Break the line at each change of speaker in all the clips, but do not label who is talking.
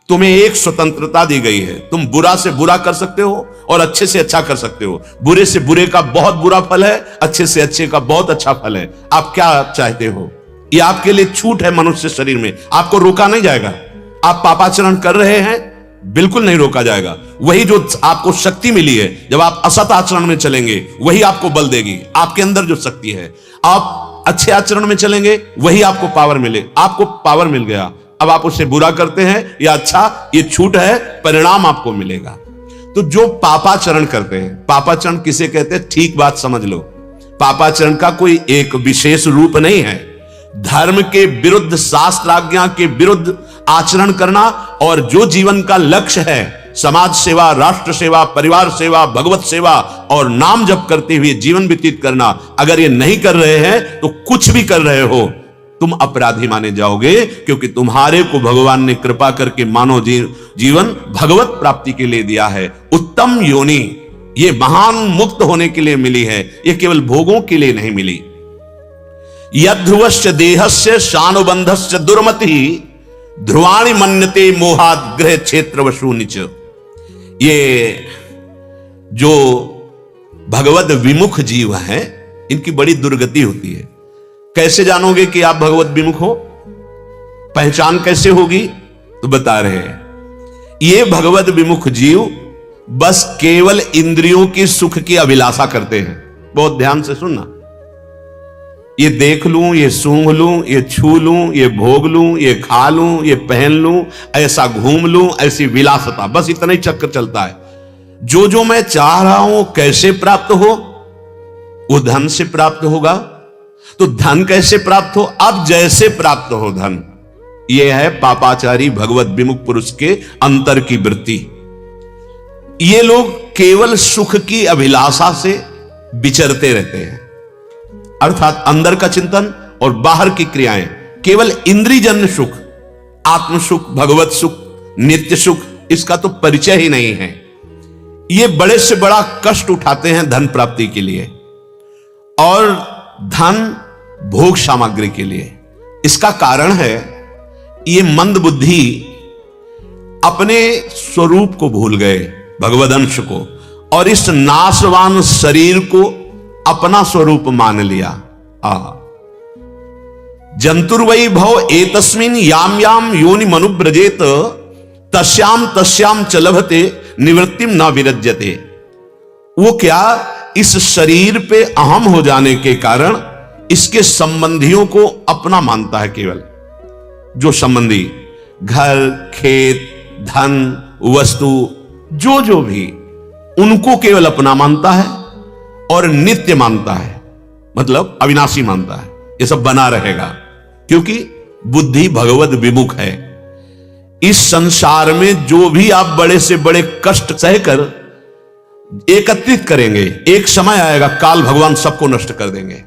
तुम्हें एक स्वतंत्रता दी गई है, तुम बुरा से बुरा कर सकते हो और अच्छे से अच्छा कर सकते हो। बुरे से बुरे का बहुत बुरा फल है, अच्छे से अच्छे का बहुत अच्छा फल है। आप क्या चाहते हो? ये आपके लिए छूट है मनुष्य शरीर में, आपको रोका नहीं जाएगा। आप पापाचरण कर रहे हैं, बिल्कुल नहीं रोका जाएगा। वही जो आपको शक्ति मिली है, जब आप असत आचरण में चलेंगे वही आपको बल देगी। आपके अंदर जो शक्ति है, आप अच्छे आचरण में चलेंगे वही आपको पावर मिले। आपको पावर मिल गया, अब आप उससे बुरा करते हैं या अच्छा, ये छूट है, परिणाम आपको मिलेगा। तो जो पापाचरण करते हैं, पापाचरण किसे कहते हैं? ठीक बात समझ लो, पापाचरण का कोई एक विशेष रूप नहीं है। धर्म के विरुद्ध, शास्त्राज्ञा के विरुद्ध आचरण करना और जो जीवन का लक्ष्य है समाज सेवा, राष्ट्र सेवा, परिवार सेवा, भगवत सेवा और नाम जप करते हुए जीवन व्यतीत करना, अगर ये नहीं कर रहे हैं तो कुछ भी कर रहे हो, तुम अपराधी माने जाओगे। क्योंकि तुम्हारे को भगवान ने कृपा करके मानव जीवन भगवत प्राप्ति के लिए दिया है। उत्तम योनि ये महान मुक्त होने के लिए मिली है, ये केवल भोगों के लिए नहीं मिली। यद्ध्रुवस्य देहस्य शानुबंधस्य दुर्मति ध्रुवाणि मन्यते मोहाद ग्रह क्षेत्र वशूनिच। ये जो भगवत विमुख जीव हैं, इनकी बड़ी दुर्गति होती है। कैसे जानोगे कि आप भगवत विमुख हो? पहचान कैसे होगी? तो बता रहे हैं, ये भगवत विमुख जीव बस केवल इंद्रियों की सुख की अभिलाषा करते हैं। बहुत ध्यान से सुनना, ये देख लूं, ये सूंघ लूं, ये छू लूं, ये भोग लूं, ये खा लूं, ये पहन लूं, ऐसा घूम लूं, ऐसी विलासता, बस इतना ही चक्कर चलता है। जो जो मैं चाह रहा हूं कैसे प्राप्त हो? वो धन से प्राप्त होगा। तो धन कैसे प्राप्त हो? अब जैसे प्राप्त हो धन। यह है पापाचारी भगवत विमुख पुरुष के अंतर की वृत्ति। ये लोग केवल सुख की अभिलाषा से विचरते रहते हैं, अर्थात अंदर का चिंतन और बाहर की क्रियाएं, केवल इंद्रियजन्य सुख, आत्म सुख, भगवत सुख, नित्य सुख, इसका तो परिचय ही नहीं है। ये बड़े से बड़ा कष्ट उठाते हैं धन प्राप्ति के लिए और धन भोग सामग्री के लिए। इसका कारण है ये मंद बुद्धि अपने स्वरूप को भूल गए, भगवद अंश को, और इस नाशवान शरीर को अपना स्वरूप मान लिया। जंतुर्वै भव एतस्मिन् याम याम योनि मनुव्रजेत तस्याम तस्याम च लभते निवृत्तिम न विरज्यते। वो क्या, इस शरीर पे अहम हो जाने के कारण इसके संबंधियों को अपना मानता है। केवल जो संबंधी, घर, खेत, धन, वस्तु, जो जो भी, उनको केवल अपना मानता है और नित्य मानता है, मतलब अविनाशी मानता है। ये सब बना रहेगा क्योंकि बुद्धि भगवत विमुख है। इस संसार में जो भी आप बड़े से बड़े कष्ट सहकर एकत्रित करेंगे, एक समय आएगा काल भगवान सबको नष्ट कर देंगे,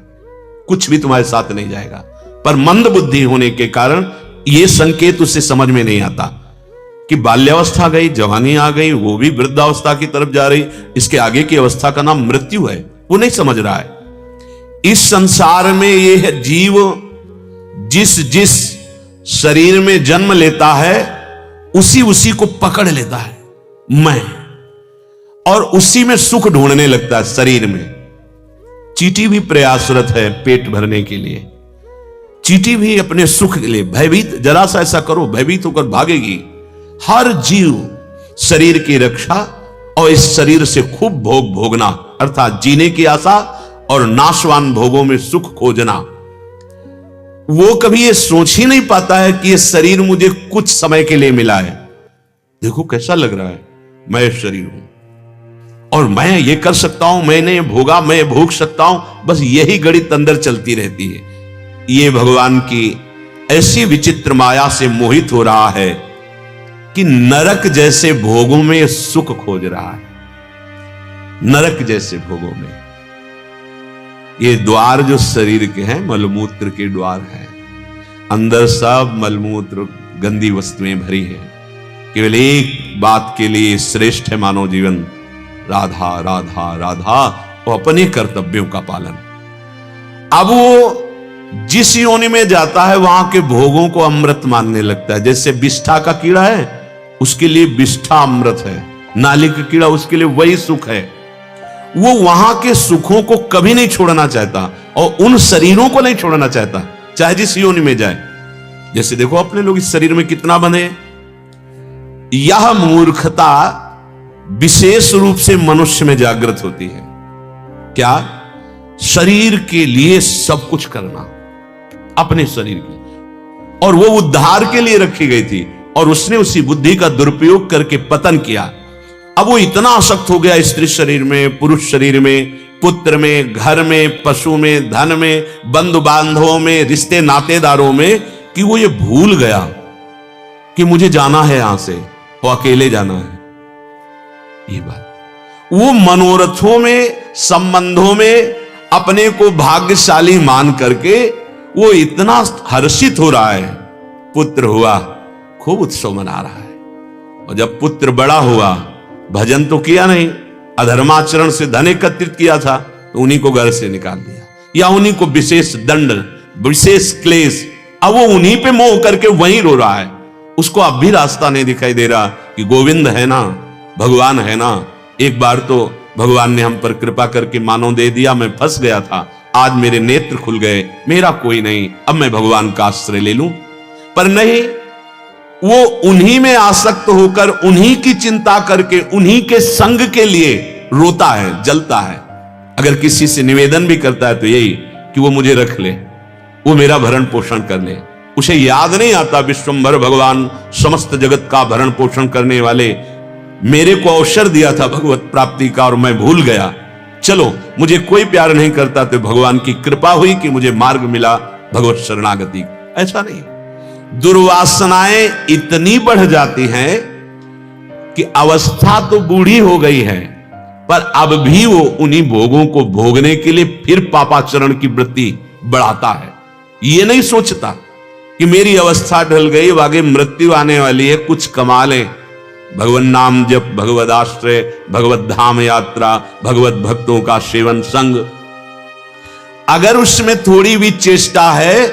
कुछ भी तुम्हारे साथ नहीं जाएगा। पर मंद बुद्धि होने के कारण यह संकेत उससे समझ में नहीं आता कि बाल्यावस्था गई, जवानी आ गई, वो भी वृद्धावस्था की तरफ जा रही, इसके आगे की अवस्था का नाम मृत्यु है। वो नहीं समझ रहा है। इस संसार में यह जीव जिस जिस शरीर में जन्म लेता है उसी उसी को पकड़ लेता है मैं, और उसी में सुख ढूंढने लगता है शरीर में। चींटी भी प्रयासरत है पेट भरने के लिए, चींटी भी अपने सुख के लिए भयभीत, जरा सा ऐसा करो भयभीत होकर भागेगी। हर जीव शरीर की रक्षा और इस शरीर से खूब भोग भोगना, अर्थात जीने की आशा और नाशवान भोगों में सुख खोजना। वो कभी ये सोच ही नहीं पाता है कि ये शरीर मुझे कुछ समय के लिए मिला है। देखो कैसा लग रहा है, मैं शरीर हूं और मैं ये कर सकता हूं, मैंने भोगा, मैं भोग सकता हूं, बस यही गणित अंदर चलती रहती है। ये भगवान की ऐसी विचित्र माया से मोहित हो रहा है कि नरक जैसे भोगों में सुख खोज रहा है, नरक जैसे भोगों में। ये द्वार जो शरीर के हैं मलमूत्र के द्वार हैं, अंदर सब मलमूत्र गंदी वस्तुएं भरी हैं। केवल एक बात के लिए श्रेष्ठ है मानव जीवन, राधा राधा राधा, वो अपने कर्तव्यों का पालन। अब वो जिस योनि में जाता है वहां के भोगों को अमृत मानने लगता है। जैसे विष्ठा का कीड़ा है, उसके लिए विष्ठा अमृत है, नाली का कीड़ा उसके लिए वही सुख है। वो वहां के सुखों को कभी नहीं छोड़ना चाहता और उन शरीरों को नहीं छोड़ना चाहता, चाहे जिस योनि में जाए। जैसे देखो अपने लोग इस शरीर में कितना बंधे। यह मूर्खता विशेष रूप से मनुष्य में जागृत होती है। क्या? शरीर के लिए सब कुछ करना, अपने शरीर के लिए, और वो उद्धार के लिए रखी गई थी और उसने उसी बुद्धि का दुरुपयोग करके पतन किया। अब वो इतना आसक्त हो गया स्त्री शरीर में, पुरुष शरीर में, पुत्र में, घर में, पशु में, धन में, बंधु बांधवों में, रिश्ते नातेदारों में, कि वो ये भूल गया कि मुझे जाना है यहां से, वो अकेले जाना है। ये बात वो मनोरथों में, संबंधों में अपने को भाग्यशाली मान करके वो इतना हर्षित हो रहा है। पुत्र हुआ, खूब उत्सव मना रहा है, और जब पुत्र बड़ा हुआ, भजन तो किया नहीं, अधर्माचरण से धन एकत्रित किया था, तो उन्हीं को घर से निकाल दिया, या उन्हीं को विशेष दंड, विशेष क्लेश। अब वो उन्हीं पे मोह करके वहीं रो रहा है। उसको अब भी रास्ता नहीं दिखाई दे रहा कि गोविंद है ना, भगवान है ना। एक बार तो भगवान ने हम पर कृपा करके मानो दे दिया, मैं फंस गया था, आज मेरे नेत्र खुल गए, मेरा कोई नहीं, अब मैं भगवान का आश्रय ले लूं। पर नहीं, वो उन्हीं में आसक्त होकर, उन्हीं की चिंता करके, उन्हीं के संग के लिए रोता है, जलता है। अगर किसी से निवेदन भी करता है तो यही कि वो मुझे रख ले, वो मेरा भरण पोषण कर ले। उसे याद नहीं आता विश्वंभर भगवान, समस्त जगत का भरण पोषण करने वाले, मेरे को अवसर दिया था भगवत प्राप्ति का और मैं भूल गया। चलो, मुझे कोई प्यार नहीं करता तो भगवान की कृपा हुई कि मुझे मार्ग मिला भगवत शरणागति। ऐसा नहीं, दुर्वासनाएं इतनी बढ़ जाती हैं कि अवस्था तो बूढ़ी हो गई है, पर अब भी वो उन्हीं भोगों को भोगने के लिए फिर पापाचरण की वृत्ति बढ़ाता है। ये नहीं सोचता कि मेरी अवस्था ढल गई, आगे मृत्यु आने वाली है, कुछ कमा ले, भगवत नाम जप, भगवत आश्रय, भगवत धाम यात्रा, भगवत भक्तों का सेवन संग। अगर उसमें थोड़ी भी चेष्टा है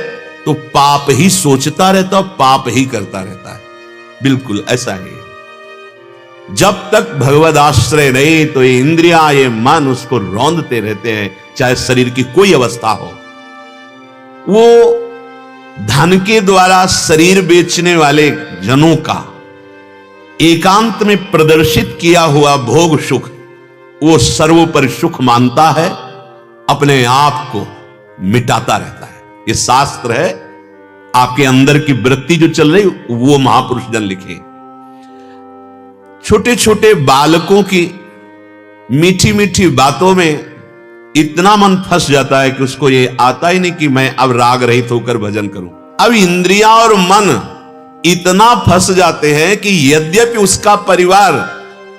तो पाप ही सोचता रहता, पाप ही करता रहता है। बिल्कुल ऐसा ही। जब तक भगवत आश्रय नहीं तो ये इंद्रियां, ये मन उसको रौंदते रहते हैं, चाहे शरीर की कोई अवस्था हो। वो धन के द्वारा शरीर बेचने वाले जनों का एकांत में प्रदर्शित किया हुआ भोग सुख वो सर्वोपरि सुख मानता है, अपने आप को मिटाता रहता है। ये शास्त्र है, आपके अंदर की वृत्ति जो चल रही वो महापुरुष जन लिखे। छोटे छोटे बालकों की मीठी मीठी बातों में इतना मन फंस जाता है कि उसको ये आता ही नहीं कि मैं अब राग रहित होकर भजन करूं। अब इंद्रियां और मन इतना फंस जाते हैं कि यद्यपि उसका परिवार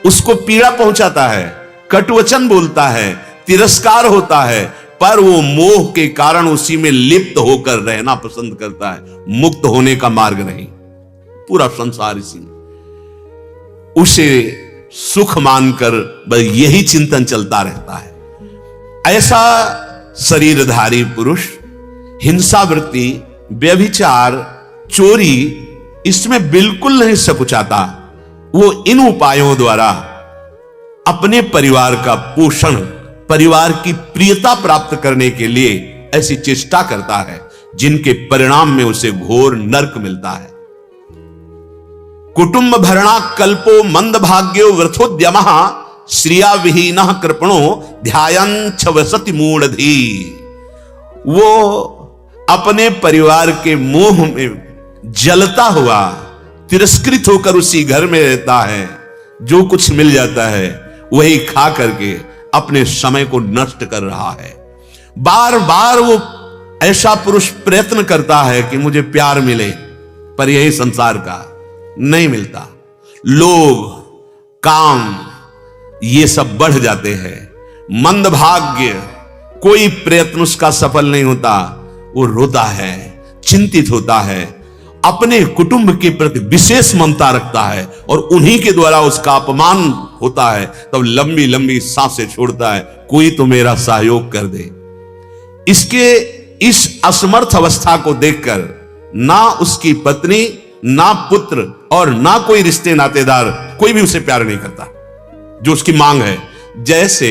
उसको पीड़ा पहुंचाता है, कटुवचन बोलता है, तिरस्कार होता है, पर वो मोह के कारण उसी में लिप्त होकर रहना पसंद करता है। मुक्त होने का मार्ग नहीं, पूरा संसार इसी में, उसे सुख मानकर बस यही चिंतन चलता रहता है। ऐसा शरीरधारी पुरुष हिंसा वृत्ति, व्यभिचार, चोरी इसमें बिल्कुल नहीं सकुचाता। वो इन उपायों द्वारा अपने परिवार का पोषण, परिवार की प्रियता प्राप्त करने के लिए ऐसी चेष्टा करता है जिनके परिणाम में उसे घोर नरक मिलता है। कुटुंब भरणा कल्पो मंद भाग्यो वृथोद्यमः श्रिया विहीनः कृपणो ध्यायञ्च वसति मूढ़धी। वो अपने परिवार के मोह में जलता हुआ, तिरस्कृत होकर उसी घर में रहता है, जो कुछ मिल जाता है वही खा करके अपने समय को नष्ट कर रहा है। बार बार वो ऐसा पुरुष प्रयत्न करता है कि मुझे प्यार मिले, पर यही संसार का नहीं मिलता। लोभ, काम ये सब बढ़ जाते हैं। मंदभाग्य, कोई प्रयत्न उसका सफल नहीं होता। वो रोता है, चिंतित होता है, अपने कुटुंब के प्रति विशेष ममता रखता है और उन्हीं के द्वारा उसका अपमान होता है, तब लंबी लंबी सांसें छोड़ता है, कोई तो मेरा सहयोग कर दे। इसके इस असमर्थ अवस्था को देखकर ना उसकी पत्नी ना पुत्र और ना कोई रिश्ते नातेदार, कोई भी उसे प्यार नहीं करता जो उसकी मांग है। जैसे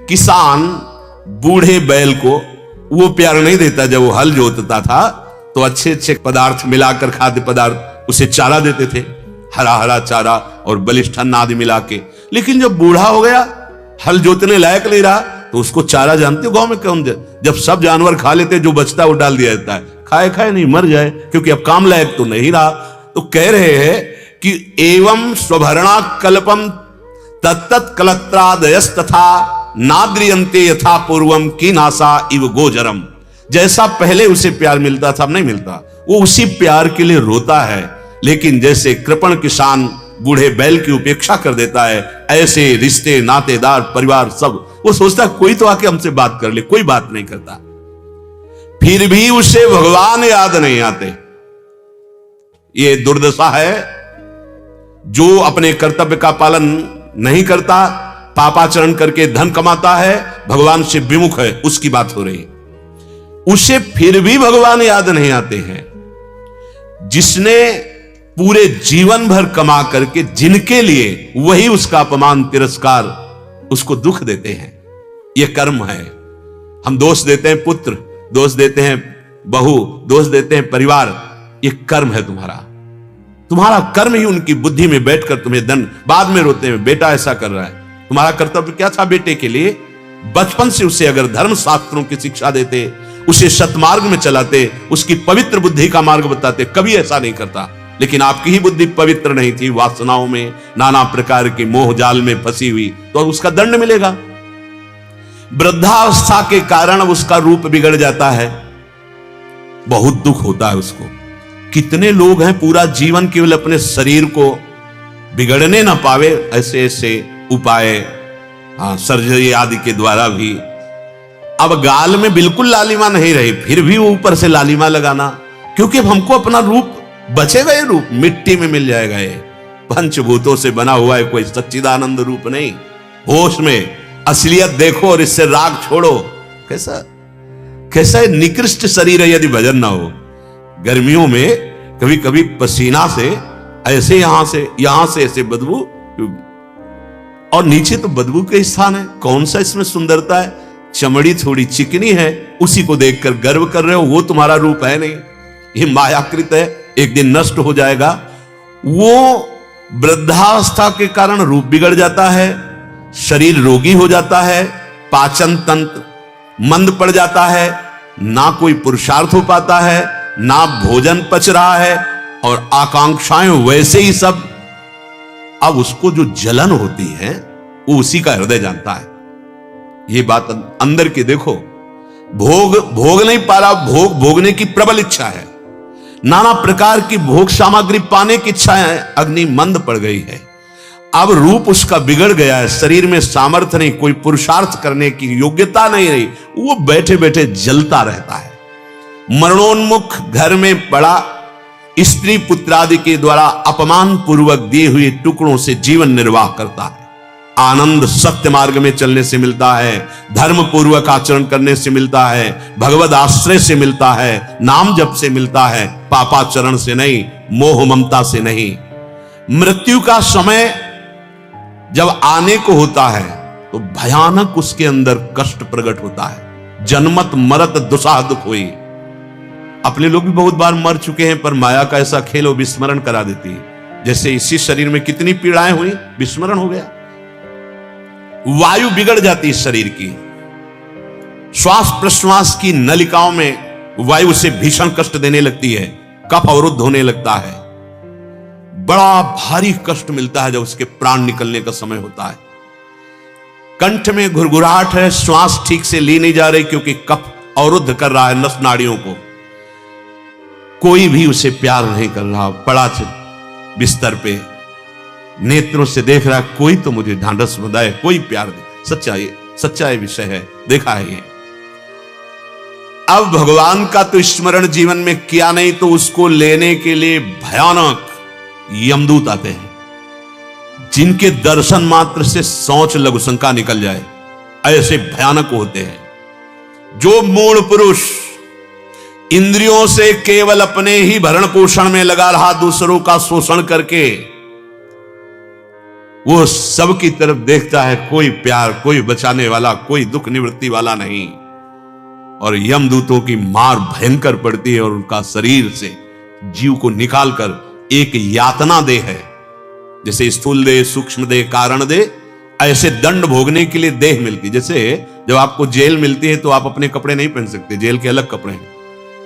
किसान बूढ़े बैल को वो प्यार नहीं देता, जब वो हल जोतता था तो अच्छे अच्छे पदार्थ मिलाकर, खाद्य पदार्थ उसे चारा देते थे, हरा हरा चारा और बलिष्ठ अन्न आदि मिला के। लेकिन जब बूढ़ा हो गया, हल जोतने लायक नहीं रहा, तो उसको चारा जानते हो गांव में कौन दे? जब सब जानवर खा लेते, जो बचता है वो डाल दिया जाता है, खाए खाए नहीं मर जाए, क्योंकि अब काम लायक तो नहीं रहा। तो कह रहे हैं कि एवं स्वभरणा कल्पम तत्तत् कलत्रादयस तथा नाद्रियन्ते यथा पूर्वम की नासा इव गोजरम। जैसा पहले उसे प्यार मिलता था अब नहीं मिलता, वो उसी प्यार के लिए रोता है। लेकिन जैसे कृपण किसान बूढ़े बैल की उपेक्षा कर देता है, ऐसे रिश्ते नातेदार परिवार सब, वो सोचता है कोई तो आके हमसे बात कर ले, कोई बात नहीं करता। फिर भी उसे भगवान याद नहीं आते। ये दुर्दशा है। जो अपने कर्तव्य का पालन नहीं करता, पापाचरण करके धन कमाता है, भगवान से विमुख है, उसकी बात हो रही। उसे फिर भी भगवान याद नहीं आते हैं। जिसने पूरे जीवन भर कमा करके, जिनके लिए वही उसका अपमान तिरस्कार, उसको दुख देते हैं, यह कर्म है। हम दोष देते हैं पुत्र, दोष देते हैं बहू, दोष देते हैं परिवार, यह कर्म है तुम्हारा। तुम्हारा कर्म ही उनकी बुद्धि में बैठकर तुम्हें दंड, बाद में रोते हैं बेटा ऐसा कर रहा है। तुम्हारा कर्तव्य क्या था बेटे के लिए? बचपन से उसे अगर धर्म शास्त्रों की शिक्षा देते, उसे सतमार्ग में चलाते, उसकी पवित्र बुद्धि का मार्ग बताते, कभी ऐसा नहीं करता। लेकिन आपकी ही बुद्धि पवित्र नहीं थी, वासनाओं में, नाना प्रकार के मोह जाल में फंसी हुई, तो उसका दंड मिलेगा। वृद्धावस्था के कारण उसका रूप बिगड़ जाता है, बहुत दुख होता है उसको। कितने लोग हैं पूरा जीवन केवल अपने शरीर को बिगड़ने ना पावे, ऐसे ऐसे उपाय, सर्जरी आदि के द्वारा भी। अब गाल में बिल्कुल लालिमा नहीं रही, फिर भी वो ऊपर से लालिमा लगाना, क्योंकि अब हमको अपना रूप बचेगा, ये रूप मिट्टी में मिल जाएगा। ये पंचभूतों से बना हुआ है, कोई सच्चिदानंद रूप नहीं। होश में असलियत देखो और इससे राग छोड़ो। कैसा कैसा निकृष्ट शरीर है यदि भजन ना हो। गर्मियों में कभी कभी पसीना से ऐसे यहां से ऐसे बदबू, और नीचे तो बदबू के स्थान है। कौन सा इसमें सुंदरता है? चमड़ी थोड़ी चिकनी है, उसी को देखकर गर्व कर रहे हो, वो तुम्हारा रूप है नहीं, ये मायाकृत है, एक दिन नष्ट हो जाएगा। वो वृद्धावस्था के कारण रूप बिगड़ जाता है, शरीर रोगी हो जाता है, पाचन तंत्र मंद पड़ जाता है, ना कोई पुरुषार्थ हो पाता है, ना भोजन पच रहा है, और आकांक्षाएं वैसे ही सब। अब उसको जो जलन होती है वो उसी का हृदय जानता है। ये बात अंदर की देखो। भोग नहीं पा रहा, भोगने की प्रबल इच्छा है, नाना प्रकार की भोग सामग्री पाने की इच्छा है, अग्नि मंद पड़ गई है। अब रूप उसका बिगड़ गया है, शरीर में सामर्थ्य नहीं, कोई पुरुषार्थ करने की योग्यता नहीं रही, वो बैठे बैठे जलता रहता है। मरणोन्मुख घर में पड़ा, स्त्री पुत्रादि के द्वारा अपमान पूर्वक दिए हुए टुकड़ों से जीवन निर्वाह करता है। आनंद सत्य मार्ग में चलने से मिलता है, धर्म पूर्वक आचरण करने से मिलता है, भगवद आश्रय से मिलता है, नाम जप से मिलता है, पापाचरण से नहीं, मोह ममता से नहीं। मृत्यु का समय जब आने को होता है तो भयानक उसके अंदर कष्ट प्रकट होता है। जन्मत मरत दुसाह दुख हुई। अपने लोग भी बहुत बार मर चुके हैं, पर माया का ऐसा खेल वो विस्मरण करा देती है। जैसे इसी शरीर में कितनी पीड़ाएं हुई, विस्मरण हो गया। वायु बिगड़ जाती है शरीर की, श्वास प्रश्वास की नलिकाओं में वायु से भीषण कष्ट देने लगती है, कफ अवरुद्ध होने लगता है, बड़ा भारी कष्ट मिलता है जब उसके प्राण निकलने का समय होता है। कंठ में घुरघुराहट है, श्वास ठीक से ली नहीं जा रही क्योंकि कफ अवरुद्ध कर रहा है नस नाड़ियों को। कोई भी उसे प्यार नहीं कर रहा, पड़ा बिस्तर पे, नेत्रों से देख रहा है, कोई तो मुझे ढांढस बंधाए, कोई प्यार दे। सच्चा ये विषय है, देखा है ये। अब भगवान का तो स्मरण जीवन में किया नहीं, तो उसको लेने के लिए भयानक यमदूत आते हैं, जिनके दर्शन मात्र से सोच लघुशंका निकल जाए, ऐसे भयानक होते हैं। जो मूढ़ पुरुष इंद्रियों से केवल अपने ही भरण पोषण में लगा रहा, दूसरों का शोषण करके वो सबकी तरफ देखता है, कोई प्यार, कोई बचाने वाला, कोई दुख निवृत्ति वाला नहीं। और यमदूतों की मार भयंकर पड़ती है और उनका शरीर से जीव को निकालकर एक यातना देह है, जैसे स्थूल देह, सूक्ष्म देह, कारण देह, ऐसे दंड भोगने के लिए देह मिलती। जैसे जब आपको जेल मिलती है तो आप अपने कपड़े नहीं पहन सकते, जेल के अलग कपड़े हैं,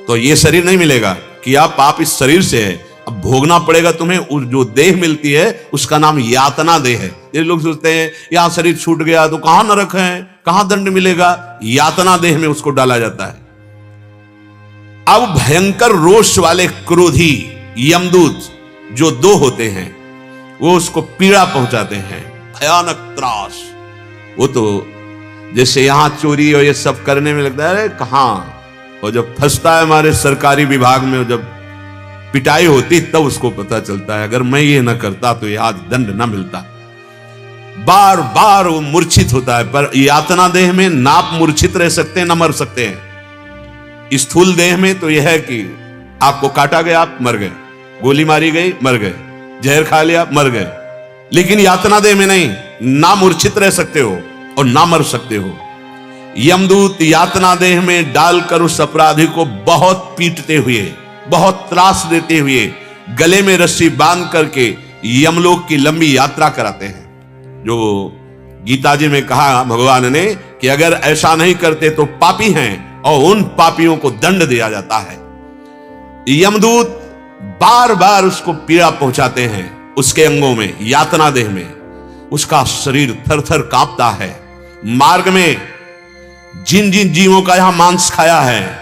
तो ये शरीर नहीं मिलेगा कि आप इस शरीर से है, अब भोगना पड़ेगा तुम्हें। उस जो देह मिलती है उसका नाम यातना देह है। ये लोग सोचते हैं यहां शरीर छूट गया तो कहां नरक है, कहां दंड मिलेगा, यातना देह में उसको डाला जाता है। अब भयंकर रोष वाले क्रोधी यमदूत जो दो होते हैं वो उसको पीड़ा पहुंचाते हैं, भयानक त्रास। वो तो जैसे यहां चोरी और ये सब करने में लगता है, अरे कहां, और जब फंसता है हमारे सरकारी विभाग में, जब पिटाई होती तब उसको पता चलता है अगर मैं ये ना करता तो ये आज दंड ना मिलता। बार बार वो मूर्छित होता है, पर यातना देह में ना आप मूर्छित रह सकते हैं ना मर सकते हैं। स्थूल देह में तो यह है कि आपको काटा गया, आप मर गए, गोली मारी गई, मर गए, जहर खा लिया, मर गए। लेकिन यातना देह में नहीं, ना मूर्छित रह सकते हो और ना मर सकते हो। यमदूत यातना देह में डालकर उस अपराधी को बहुत पीटते हुए, बहुत त्रास देते हुए, गले में रस्सी बांध करके यमलोक की लंबी यात्रा कराते हैं। जो गीता जी में कहा भगवान ने कि अगर ऐसा नहीं करते तो पापी हैं, और उन पापियों को दंड दिया जाता है। यमदूत बार बार उसको पीड़ा पहुंचाते हैं उसके अंगों में, यातना देह में। उसका शरीर थर थर कांपता है। मार्ग में जिन जिन जीवों का यहां मांस खाया है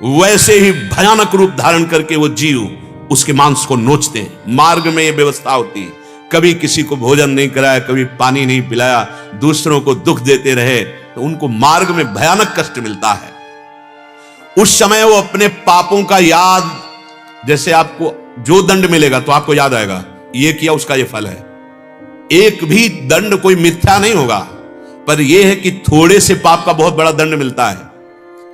वैसे ही भयानक रूप धारण करके वो जीव उसके मांस को नोचते हैं। मार्ग में ये व्यवस्था होती है, कभी किसी को भोजन नहीं कराया, कभी पानी नहीं पिलाया, दूसरों को दुख देते रहे तो उनको मार्ग में भयानक कष्ट मिलता है। उस समय वो अपने पापों का याद, जैसे आपको जो दंड मिलेगा तो आपको याद आएगा ये किया उसका ये फल है। एक भी दंड कोई मिथ्या नहीं होगा, पर यह है कि थोड़े से पाप का बहुत बड़ा दंड मिलता है।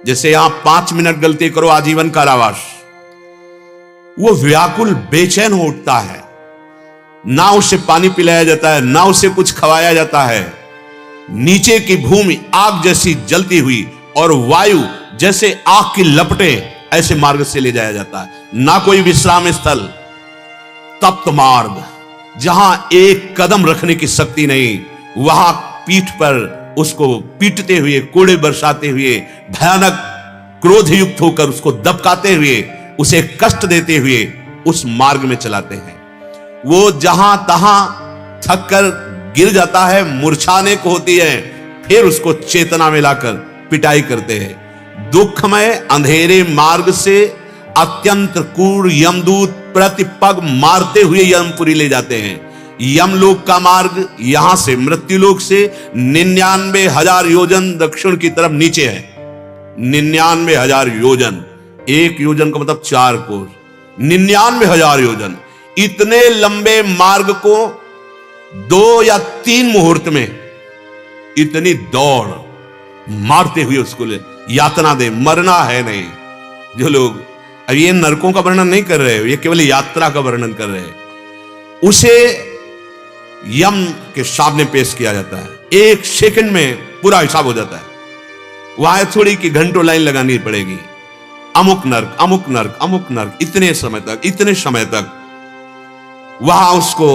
जैसे यहां 5 मिनट गलती करो आजीवन कारावास, वो व्याकुल बेचैन हो उठता है, ना उसे पानी पिलाया जाता है, ना उसे कुछ खवाया जाता है। नीचे की भूमि आग जैसी जलती हुई और वायु जैसे आग की लपटें ऐसे मार्ग से ले जाया जाता है। ना कोई विश्राम स्थल, तप्त मार्ग, जहां एक कदम रखने की शक्ति नहीं, वहां पीठ पर उसको पीटते हुए, कोड़े बरसाते हुए, भयानक क्रोध युक्त होकर उसको दबकाते हुए, उसे कष्ट देते हुए उस मार्ग में चलाते हैं। वो जहां तहां थक कर गिर जाता है, मूर्छाने को होती है, फिर उसको चेतना में लाकर पिटाई करते हैं। दुखमय अंधेरे मार्ग से अत्यंत क्रूर यमदूत प्रति पग मारते हुए यमपुरी ले जाते हैं। यमलोक का मार्ग यहां से, मृत्युलोक से 99,000 योजन दक्षिण की तरफ नीचे है। 99,000 योजन, एक योजन का मतलब 4 कोस, 99,000 योजन। इतने लंबे मार्ग को 2 या 3 मुहूर्त में इतनी दौड़ मारते हुए उसको ले यातना दे, मरना है नहीं। जो लोग अब ये नरकों का वर्णन नहीं कर रहे, ये केवल यात्रा का वर्णन कर रहे हैं। उसे यम के सामने पेश किया जाता है, 1 सेकंड में पूरा हिसाब हो जाता है। वहां थोड़ी की घंटों लाइन लगानी पड़ेगी, अमुक नर्क, अमुक नर्क, अमुक नर्क, इतने समय तक वहां उसको,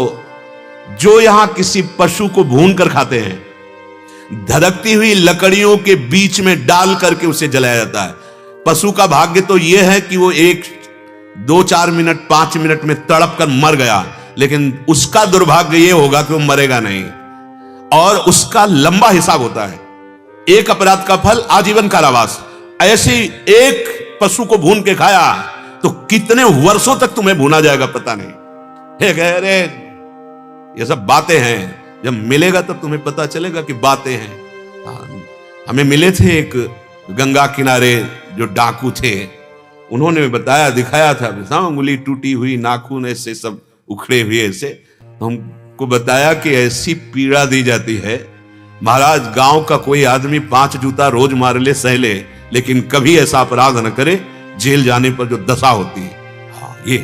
जो यहां किसी पशु को भून कर खाते हैं, धधकती हुई लकड़ियों के बीच में डाल करके उसे जलाया जाता है। पशु का भाग्य तो यह है कि वो 1, 2, 4 मिनट, 5 मिनट में तड़प कर मर गया, लेकिन उसका दुर्भाग्य यह होगा कि वो मरेगा नहीं, और उसका लंबा हिसाब होता है। एक अपराध का फल आजीवन कारावास। ऐसी एक पशु को भून के खाया तो कितने वर्षों तक तुम्हें भूना जाएगा पता नहीं। अरे ये सब बातें हैं, जब मिलेगा तब तुम्हें पता चलेगा कि बातें हैं। हमें मिले थे एक गंगा किनारे जो डाकू थे, उन्होंने बताया, दिखाया था, अंगुली टूटी हुई, नाखून ऐसे सब उखड़े हुए, ऐसे हमको बताया कि ऐसी पीड़ा दी जाती है। महाराज, गांव का कोई आदमी 5 जूता रोज मार ले, सह ले, लेकिन कभी ऐसा अपराध न करे जेल जाने पर जो दशा होती है, हाँ ये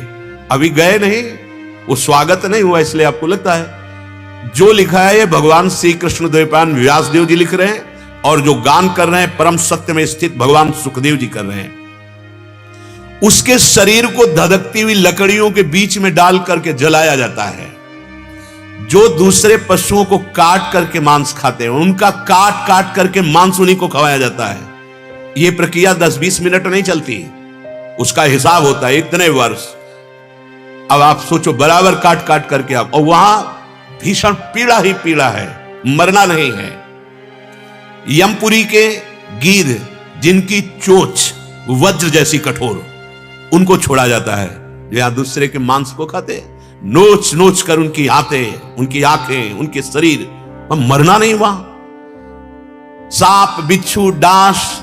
अभी गए नहीं, वो स्वागत नहीं हुआ, इसलिए आपको लगता है। जो लिखा है ये भगवान श्री कृष्ण द्वैपायन व्यास देव जी लिख रहे हैं, और जो गान कर रहे हैं परम सत्य में स्थित भगवान सुखदेव जी कर रहे हैं। उसके शरीर को धधकती हुई लकड़ियों के बीच में डाल करके जलाया जाता है। जो दूसरे पशुओं को काट करके मांस खाते हैं, उनका काट काट करके मांस उन्हीं को खवाया जाता है। यह प्रक्रिया 10-20 मिनट नहीं चलती, उसका हिसाब होता है इतने वर्ष। अब आप सोचो, बराबर काट काट करके आप, और वहां भीषण पीड़ा ही पीड़ा है, मरना नहीं है। यमपुरी के गीध, जिनकी चोंच वज्र जैसी कठोर, उनको छोड़ा जाता है। जो यहां दूसरे के मांस को खाते, नोच नोच कर उनकी आंतें, उनकी आंखें, उनके शरीर, मरना नहीं वहां। सांप, बिच्छू, डांस,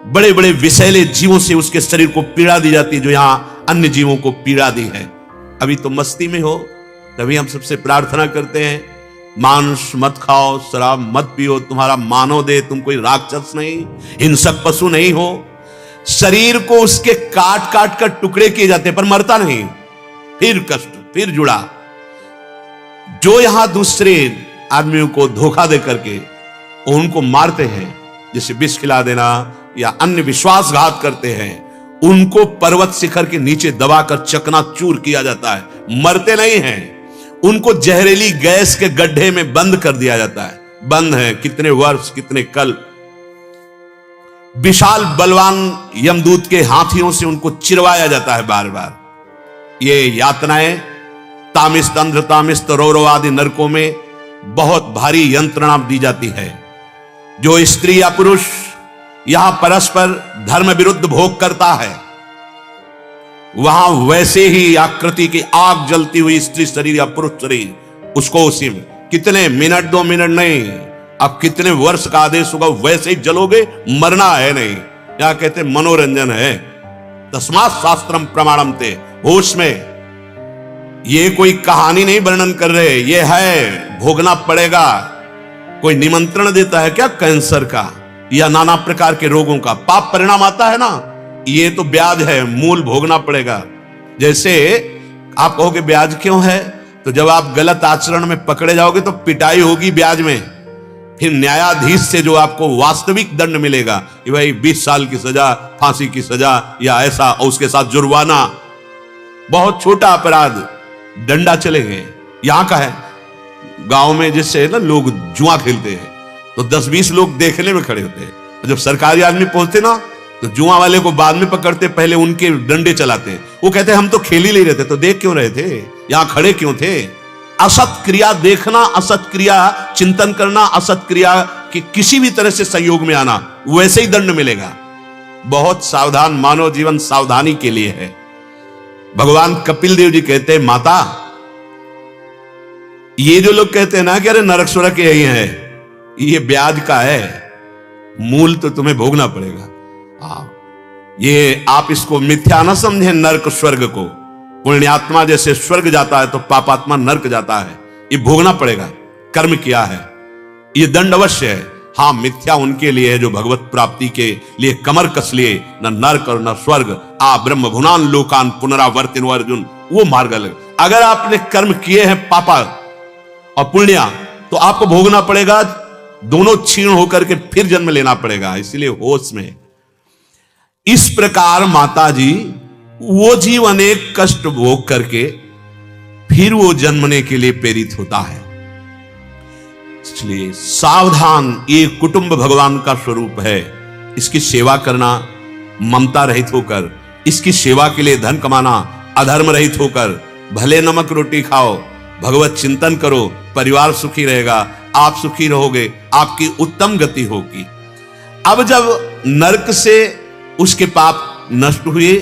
बड़े बड़े विषैले जीवों से उसके शरीर को पीड़ा दी जाती है, जो यहां अन्य जीवों को पीड़ा दी है। अभी तो मस्ती में हो, तभी हम सबसे प्रार्थना करते हैं, मांस मत खाओ, शराब मत पियो, तुम्हारा मानव दे, तुम कोई राक्षस नहीं, हिंसक पशु नहीं हो। शरीर को उसके काट काट कर टुकड़े किए जाते, पर मरता नहीं, फिर कष्ट, फिर जुड़ा। जो यहां दूसरे आदमियों को धोखा दे करके उनको मारते हैं, जैसे विष खिला देना या अन्य विश्वासघात करते हैं, उनको पर्वत शिखर के नीचे दबाकर चकनाचूर किया जाता है। मरते नहीं हैं, उनको जहरीली गैस के गड्ढे में बंद कर दिया जाता है। बंद है कितने वर्ष, कितने कल्प। विशाल बलवान यमदूत के हाथियों से उनको चिरवाया जाता है बार बार। ये यातनाएं तामिस, तंद्र तामिस, रौरव आदि नरकों में बहुत भारी यंत्रणा दी जाती है। जो स्त्री या पुरुष यहां परस्पर धर्म विरुद्ध भोग करता है, वहां वैसे ही आकृति की आग जलती हुई स्त्री शरीर या पुरुष शरीर, उसको उसी में कितने मिनट, 2 मिनट नहीं, अब कितने वर्ष का आदेश होगा, वैसे ही जलोगे, मरना है नहीं। यहां कहते मनोरंजन है। तस्मात् शास्त्रम प्रमाणम ते, होश में। ये कोई कहानी नहीं वर्णन कर रहे, ये है, भोगना पड़ेगा। कोई निमंत्रण देता है क्या कैंसर का या नाना प्रकार के रोगों का? पाप परिणाम आता है ना, ये तो ब्याज है, मूल भोगना पड़ेगा। जैसे आप कहोगे ब्याज क्यों है, तो जब आप गलत आचरण में पकड़े जाओगे तो पिटाई होगी ब्याज में, फिर न्यायाधीश से जो आपको वास्तविक दंड मिलेगा कि भाई 20 साल की सजा, फांसी की सजा या ऐसा, और उसके साथ जुर्माना। बहुत छोटा अपराध, डंडा चलेंगे। यहां का है गांव में, जिससे ना लोग जुआ खेलते हैं तो 10-20 लोग देखने में खड़े होते हैं। जब सरकारी आदमी पहुंचते ना तो जुआ वाले को बाद में पकड़ते, पहले उनके डंडे चलाते हैं। वो कहते हैं हम तो खेल ही नहीं रहे थे, तो देख क्यों रहे थे, यहां खड़े क्यों थे? असत क्रिया देखना, असत क्रिया चिंतन करना, असत क्रिया कि किसी भी तरह से संयोग में आना, वैसे ही दंड मिलेगा। बहुत सावधान, मानव जीवन सावधानी के लिए है। भगवान कपिल देव जी कहते हैं, माता, ये जो लोग कहते हैं ना कि अरे नरक स्वर्ग यही है, ये ब्याज का है, मूल तो तुम्हें भोगना पड़ेगा। ये आप इसको मिथ्या न समझें, नरक स्वर्ग को। पुण्यात्मा जैसे स्वर्ग जाता है तो पापात्मा नरक जाता है, ये भोगना पड़ेगा, कर्म किया है, ये दंड अवश्य है। हां, मिथ्या उनके लिए है जो भगवत प्राप्ति के लिए कमर कस लिए, न नरक और न स्वर्ग। आ ब्रह्म भुनान लोकान पुनरावर्तिनो अर्जुन, वो मार्ग अलग। अगर आपने कर्म किए हैं पापा और पुण्य, तो आपको भोगना पड़ेगा, दोनों क्षीण होकर के फिर जन्म लेना पड़ेगा। इसलिए होश में। इस प्रकार माता जी, वो जीव अनेक कष्ट भोग करके फिर वो जन्मने के लिए प्रेरित होता है। इसलिए सावधान, ये कुटुंब भगवान का स्वरूप है। इसकी सेवा करना ममता रहित होकर, इसकी सेवा के लिए धन कमाना अधर्म रहित होकर, भले नमक रोटी खाओ, भगवत चिंतन करो, परिवार सुखी रहेगा, आप सुखी रहोगे, आपकी उत्तम गति होगी। अब जब नरक से उसके पाप नष्ट हुए,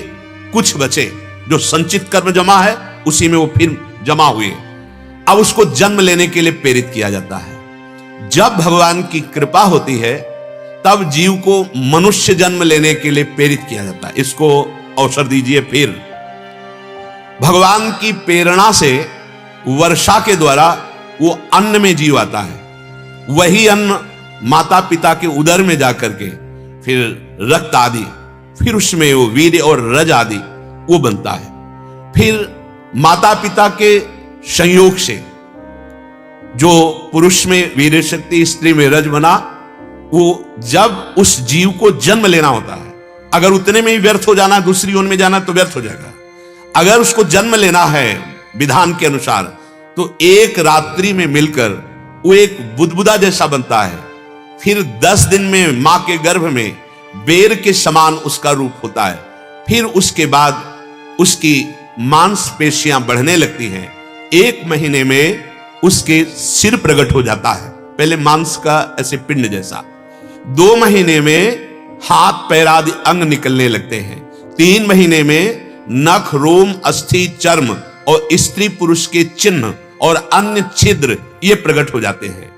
कुछ बचे, जो संचित कर्म जमा है उसी में वो फिर जमा हुए, अब उसको जन्म लेने के लिए प्रेरित किया जाता है। जब भगवान की कृपा होती है तब जीव को मनुष्य जन्म लेने के लिए प्रेरित किया जाता है। इसको अवसर दीजिए। फिर भगवान की प्रेरणा से वर्षा के द्वारा वो अन्न में जीव आता है। वही अन्न माता पिता के उदर में जाकर के फिर रक्त आदि फिर उसमें वो वीर्य और रज आदि वो बनता है। फिर माता पिता के संयोग से जो पुरुष में वीर्य शक्ति, स्त्री में रज बना, वो जब उस जीव को जन्म लेना होता है, अगर उतने में ही व्यर्थ हो जाना, दूसरी ओर में जाना तो व्यर्थ हो जाएगा। अगर उसको जन्म लेना है विधान के अनुसार, तो एक रात्रि में मिलकर वो एक बुदबुदा जैसा बनता है। फिर 10 दिन में मां के गर्भ में बेर के समान उसका रूप होता है। फिर उसके बाद उसकी मांसपेशियां बढ़ने लगती हैं। 1 महीने में उसके सिर प्रकट हो जाता है, पहले मांस का ऐसे पिंड जैसा। 2 महीने में हाथ पैर आदि अंग निकलने लगते हैं। 3 महीने में नख, रोम, अस्थि, चर्म और स्त्री पुरुष के चिन्ह और अन्य छिद्र ये प्रकट हो जाते हैं।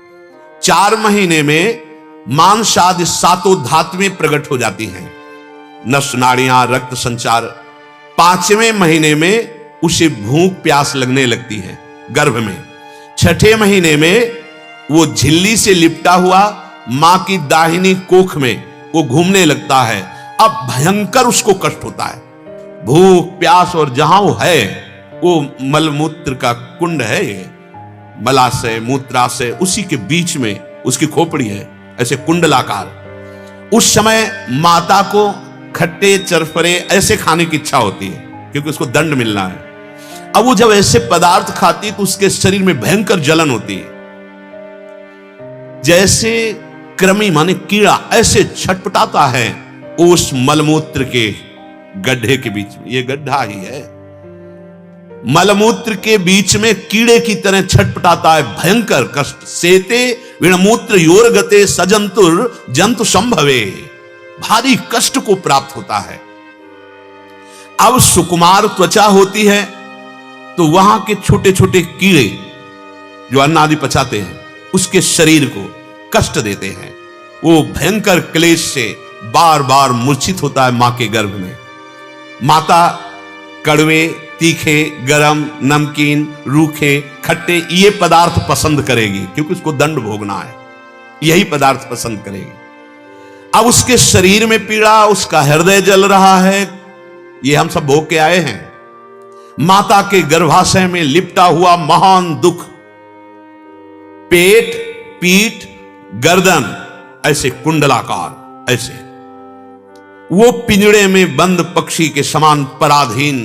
4 महीने में मांस आदि 7 धातुएं प्रकट हो जाती हैं, नस नाड़ियां, रक्त संचार। 5वें महीने में उसे भूख प्यास लगने लगती है गर्भ में। 6ठे महीने में वो झिल्ली से लिपटा हुआ मां की दाहिनी कोख में वो घूमने लगता है। अब भयंकर उसको कष्ट होता है, भूख प्यास, और जहां वो है वो मलमूत्र का कुंड है, ये मलाशय मूत्राशय, उसी के बीच में उसकी खोपड़ी है, ऐसे कुंडलाकार। उस समय माता को खट्टे चरफरे ऐसे खाने की इच्छा होती है, क्योंकि उसको दंड मिलना है। अब वो जब ऐसे पदार्थ खाती तो उसके शरीर में भयंकर जलन होती है, जैसे कृमि माने कीड़ा ऐसे छटपटाता है उस मलमूत्र के गड्ढे के बीच में। ये गड्ढा ही है, मलमूत्र के बीच में कीड़े की तरह छटपटाता है, भयंकर कष्ट। सेते विणमूत्र योर गते सजंतुर जंतु संभवे, भारी कष्ट को प्राप्त होता है। अब सुकुमार त्वचा होती है तो वहां के छोटे छोटे कीड़े जो अन्न आदि पचाते हैं उसके शरीर को कष्ट देते हैं। वो भयंकर क्लेश से बार बार मूर्छित होता है मां के गर्भ में। माता कड़वे, तीखे, गरम, नमकीन, रूखे, खट्टे ये पदार्थ पसंद करेगी, क्योंकि उसको दंड भोगना है, यही पदार्थ पसंद करेगी। अब उसके शरीर में पीड़ा, उसका हृदय जल रहा है, ये हम सब भोग के आए हैं। माता के गर्भाशय में लिपटा हुआ महान दुख, पेट, पीठ, गर्दन ऐसे कुंडलाकार, ऐसे वो पिंजड़े में बंद पक्षी के समान पराधीन,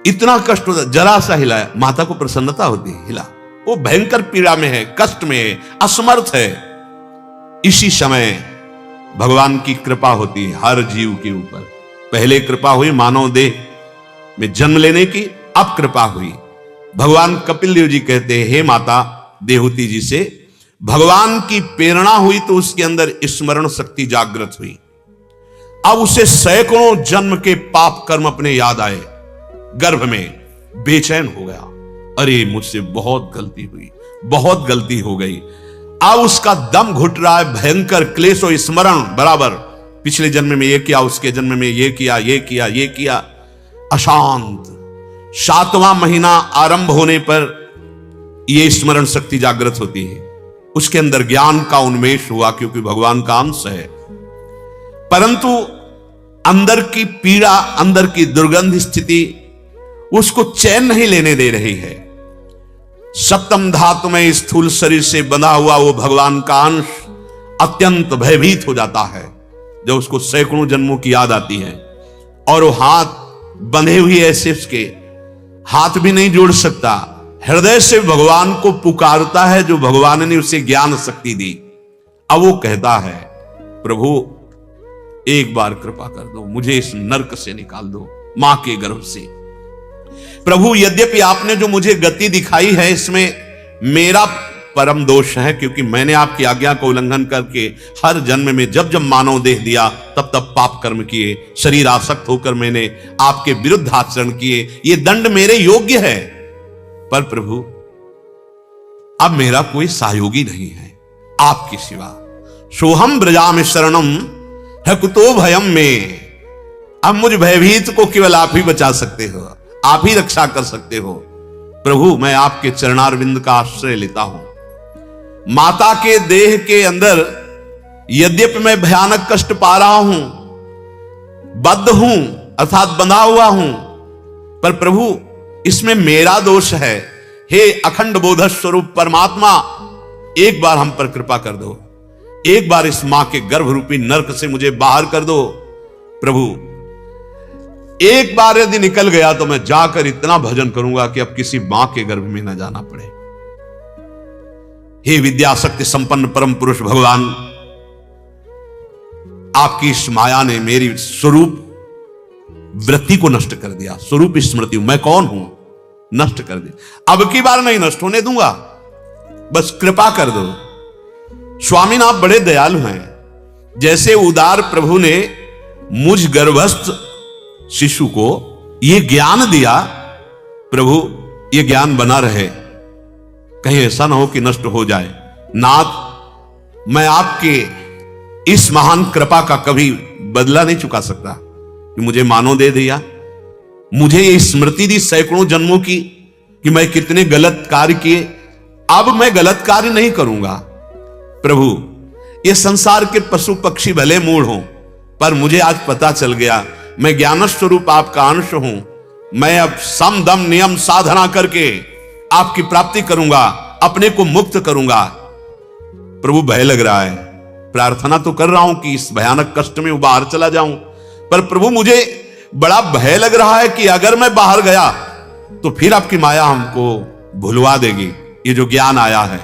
इतना कष्ट होता। जरा सा हिलाया माता को प्रसन्नता होती है, हिला, वो भयंकर पीड़ा में है, कष्ट में है, असमर्थ है। इसी समय भगवान की कृपा होती है हर जीव के ऊपर। पहले कृपा हुई मानव देह में जन्म लेने की, अब कृपा हुई। भगवान कपिल देव जी कहते हैं, हे माता देहूति जी से भगवान की प्रेरणा हुई तो उसके अंदर स्मरण शक्ति जागृत हुई। अब उसे सैकड़ों जन्म के पाप कर्म अपने याद आए, गर्भ में बेचैन हो गया, अरे मुझसे बहुत गलती हुई, बहुत गलती हो गई। अब उसका दम घुट रहा है, भयंकर क्लेश और स्मरण बराबर, पिछले जन्म में ये किया, उसके जन्म में ये किया, ये किया, ये किया, अशांत। 7वां महीना आरंभ होने पर यह स्मरण शक्ति जागृत होती है, उसके अंदर ज्ञान का उन्मेष हुआ, क्योंकि भगवान का अंश है। परंतु अंदर की पीड़ा, अंदर की दुर्गंध स्थिति उसको चैन नहीं लेने दे रही है। सप्तम धातु में स्थूल शरीर से बंधा हुआ वो भगवान का अंश अत्यंत भयभीत हो जाता है जब उसको सैकड़ों जन्मों की याद आती है, और वो हाथ बंधे हुए ऐसे उसके हाथ भी नहीं जोड़ सकता, हृदय से भगवान को पुकारता है जो भगवान ने उसे ज्ञान शक्ति दी। अब वो कहता है, प्रभु एक बार कृपा कर दो, मुझे इस नरक से निकाल दो, मां के गर्भ से। प्रभु यद्यपि आपने जो मुझे गति दिखाई है इसमें मेरा परम दोष है, क्योंकि मैंने आपकी आज्ञा का उल्लंघन करके हर जन्म में जब जब मानव देह दिया तब तब पाप कर्म किए, शरीर आसक्त होकर मैंने आपके विरुद्ध आचरण किए, ये दंड मेरे योग्य है। पर प्रभु अब मेरा कोई सहयोगी नहीं है आपके सिवा। सोहम ब्रजाम शरणम है कुतो भयम में, अब मुझ भयभीत को केवल आप ही बचा सकते हो, आप ही रक्षा कर सकते हो। प्रभु मैं आपके चरणारविंद का आश्रय लेता हूं। माता के देह के अंदर यद्यपि मैं भयानक कष्ट पा रहा हूं, बद्ध हूं अर्थात बंधा हुआ हूं, पर प्रभु इसमें मेरा दोष है। हे अखंड बोध स्वरूप परमात्मा, एक बार हम पर कृपा कर दो, एक बार इस मां के गर्भ रूपी नरक से मुझे बाहर कर दो। प्रभु एक बार यदि निकल गया तो मैं जाकर इतना भजन करूंगा कि अब किसी मां के गर्भ में न जाना पड़े। हे विद्या शक्ति संपन्न परम पुरुष भगवान, आपकी इस माया ने मेरी स्वरूप वृत्ति को नष्ट कर दिया। स्वरूप स्मृति, मैं कौन हूं, नष्ट कर दिया। अब की बार नहीं नष्ट होने दूंगा, बस कृपा कर दो। स्वामी आप बड़े दयालु हैं। जैसे उदार प्रभु ने मुझ गर्भस्थ शिशु को यह ज्ञान दिया, प्रभु यह ज्ञान बना रहे, कहीं ऐसा ना हो कि नष्ट हो जाए। नाथ, मैं आपके इस महान कृपा का कभी बदला नहीं चुका सकता कि मुझे मानो दे दिया, मुझे ये स्मृति दी सैकड़ों जन्मों की कि मैं कितने गलत कार्य किए। अब मैं गलत कार्य नहीं करूंगा। प्रभु, ये संसार के पशु पक्षी भले मूढ़ हों, पर मुझे आज पता चल गया मैं ज्ञान स्वरूप आपका अंश हूं। मैं अब सम दम नियम साधना करके आपकी प्राप्ति करूंगा, अपने को मुक्त करूंगा। प्रभु भय लग रहा है, प्रार्थना तो कर रहा हूं कि इस भयानक कष्ट में बाहर चला जाऊं, पर प्रभु मुझे बड़ा भय लग रहा है कि अगर मैं बाहर गया तो फिर आपकी माया हमको भुलवा देगी। ये जो ज्ञान आया है,